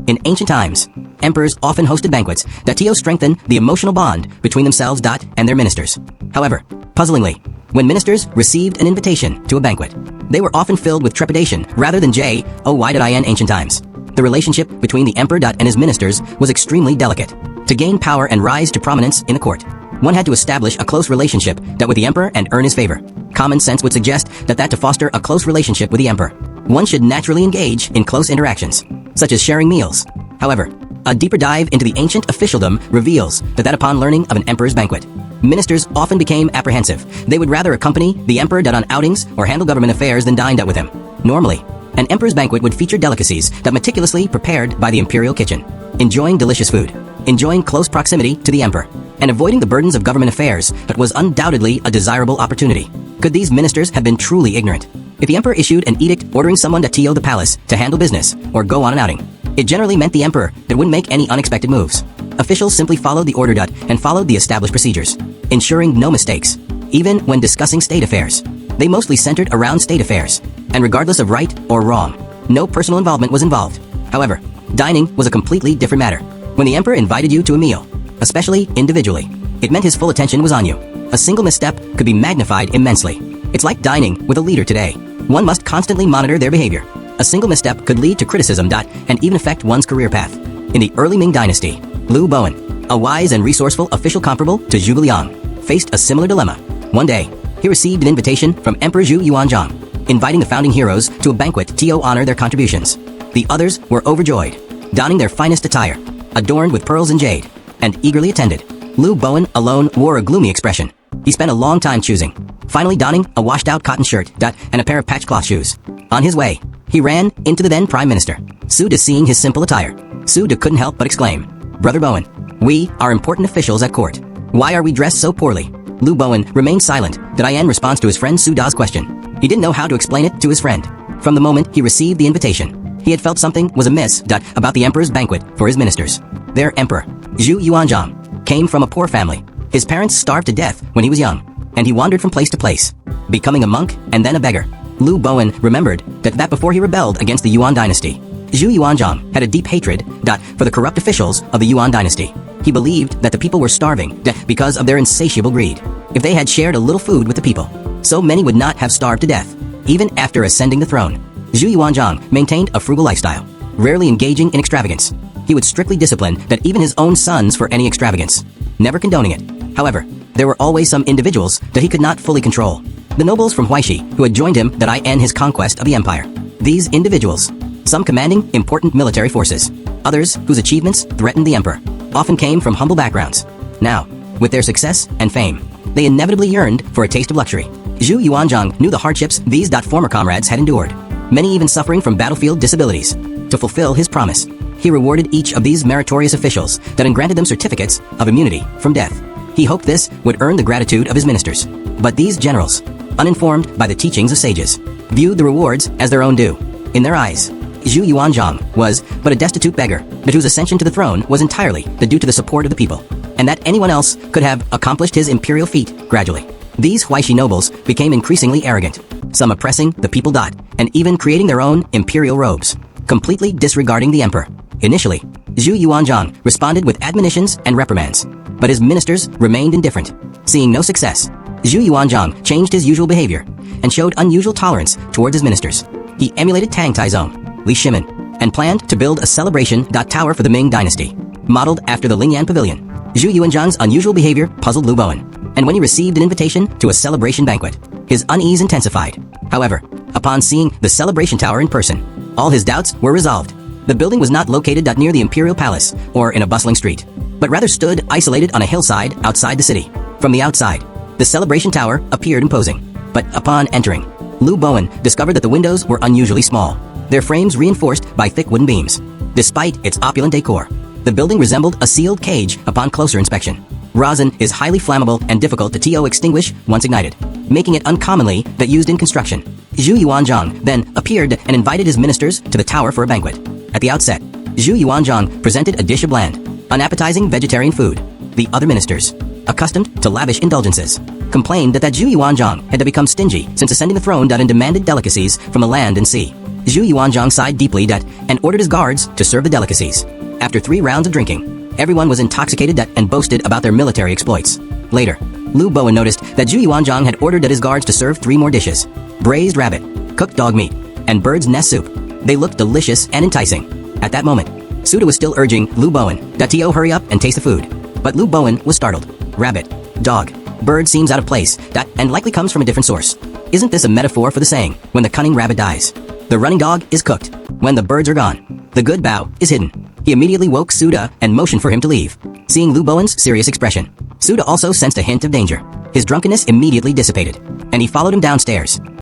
In ancient times, emperors often hosted banquets that strengthened the emotional bond between themselves and their ministers. However, puzzlingly, when ministers received an invitation to a banquet, they were often filled with trepidation rather than in ancient times. The relationship between the emperor and his ministers was extremely delicate. To gain power and rise to prominence in the court, one had to establish a close relationship with the emperor and earn his favor. Common sense would suggest that to foster a close relationship with the emperor, one should naturally engage in close interactions, such as sharing meals. However, a deeper dive into the ancient officialdom reveals that upon learning of an emperor's banquet, ministers often became apprehensive. They would rather accompany the emperor on outings or handle government affairs than dined out with him. Normally, an emperor's banquet would feature delicacies meticulously prepared by the imperial kitchen. Enjoying delicious food, enjoying close proximity to the emperor, and avoiding the burdens of government affairs was undoubtedly a desirable opportunity. Could these ministers have been truly ignorant? If the emperor issued an edict ordering someone to the palace to handle business or go on an outing, it generally meant the emperor wouldn't make any unexpected moves. Officials simply followed the order and followed the established procedures, ensuring no mistakes. Even when discussing state affairs, they mostly centered around state affairs, and regardless of right or wrong, no personal involvement was involved. However, dining was a completely different matter. When the emperor invited you to a meal, especially individually, it meant his full attention was on you. A single misstep could be magnified immensely. It's like dining with a leader today. One must constantly monitor their behavior. A single misstep could lead to criticism and even affect one's career path. In the early Ming dynasty, Liu Bowen, a wise and resourceful official comparable to Zhu Yuanzhang, faced a similar dilemma. One day, he received an invitation from Emperor Zhu Yuanzhang, inviting the founding heroes to a banquet to honor their contributions. The others were overjoyed, donning their finest attire, adorned with pearls and jade, and eagerly attended. Liu Bowen alone wore a gloomy expression. He spent a long time choosing, finally donning a washed-out cotton shirt and a pair of patch cloth shoes. On his way, he ran into the then Prime Minister, Su De. Seeing his simple attire, Su De couldn't help but exclaim, "Brother Bowen, we are important officials at court. Why are we dressed so poorly?" Liu Bowen remained silent in response to his friend Su Da's question. He didn't know how to explain it to his friend. From the moment he received the invitation, he had felt something was amiss about the emperor's banquet for his ministers. Their emperor, Zhu Yuanzhang, came from a poor family. His parents starved to death when he was young, and he wandered from place to place, becoming a monk and then a beggar. Liu Bowen remembered that before he rebelled against the Yuan dynasty, Zhu Yuanzhang had a deep hatred for the corrupt officials of the Yuan dynasty. He believed that the people were starving because of their insatiable greed. If they had shared a little food with the people, so many would not have starved to death. Even after ascending the throne, Zhu Yuanzhang maintained a frugal lifestyle, rarely engaging in extravagance. He would strictly discipline even his own sons for any extravagance, never condoning it. However, there were always some individuals he could not fully control. The nobles from Huaishi who had joined him in his conquest of the empire. These individuals, some commanding important military forces, others whose achievements threatened the emperor, often came from humble backgrounds. Now, with their success and fame, they inevitably yearned for a taste of luxury. Zhu Yuanzhang knew the hardships these former comrades had endured, many even suffering from battlefield disabilities. To fulfill his promise, he rewarded each of these meritorious officials and granted them certificates of immunity from death. He hoped this would earn the gratitude of his ministers. But these generals, uninformed by the teachings of sages, viewed the rewards as their own due. In their eyes, Zhu Yuanzhang was but a destitute beggar, whose ascension to the throne was entirely due to the support of the people, and that anyone else could have accomplished his imperial feat gradually. These Huaishi nobles became increasingly arrogant, some oppressing the people and even creating their own imperial robes, completely disregarding the emperor. Initially, Zhu Yuanzhang responded with admonitions and reprimands, but his ministers remained indifferent. Seeing no success, Zhu Yuanzhang changed his usual behavior and showed unusual tolerance towards his ministers. He emulated Tang Taizong, Li Shimin, and planned to build a celebration tower for the Ming dynasty, modeled after the Lingyan Pavilion. Zhu Yuanzhang's unusual behavior puzzled Liu Bowen, and when he received an invitation to a celebration banquet, his unease intensified. However, upon seeing the celebration tower in person, all his doubts were resolved. The building was not located near the imperial palace or in a bustling street, but rather stood isolated on a hillside outside the city. From the outside, the celebration tower appeared imposing, but upon entering, Liu Bowen discovered that the windows were unusually small, their frames reinforced by thick wooden beams. Despite its opulent decor, the building resembled a sealed cage upon closer inspection. Rosin is highly flammable and difficult to extinguish once ignited, making it uncommonly used in construction. Zhu Yuanzhang then appeared and invited his ministers to the tower for a banquet. At the outset, Zhu Yuanzhang presented a dish of bland, unappetizing vegetarian food. The other ministers, accustomed to lavish indulgences, complained that Zhu Yuanzhang had become stingy since ascending the throne and demanded delicacies from the land and sea. Zhu Yuanzhang sighed deeply and ordered his guards to serve the delicacies. After 3 rounds of drinking, everyone was intoxicated and boasted about their military exploits. Later, Liu Bowen noticed that Zhu Yuanzhang had ordered his guards to serve 3 more dishes: braised rabbit, cooked dog meat, and bird's nest soup. They looked delicious and enticing. At that moment, Suda was still urging Liu Bowen that Tio hurry up and taste the food. But Liu Bowen was startled. Rabbit, dog, bird seems out of place and likely comes from a different source. Isn't this a metaphor for the saying, when the cunning rabbit dies? The running dog is cooked. When the birds are gone, the good bow is hidden. He immediately woke Suda and motioned for him to leave. Seeing Liu Bowen's serious expression, Suda also sensed a hint of danger. His drunkenness immediately dissipated, and he followed him downstairs.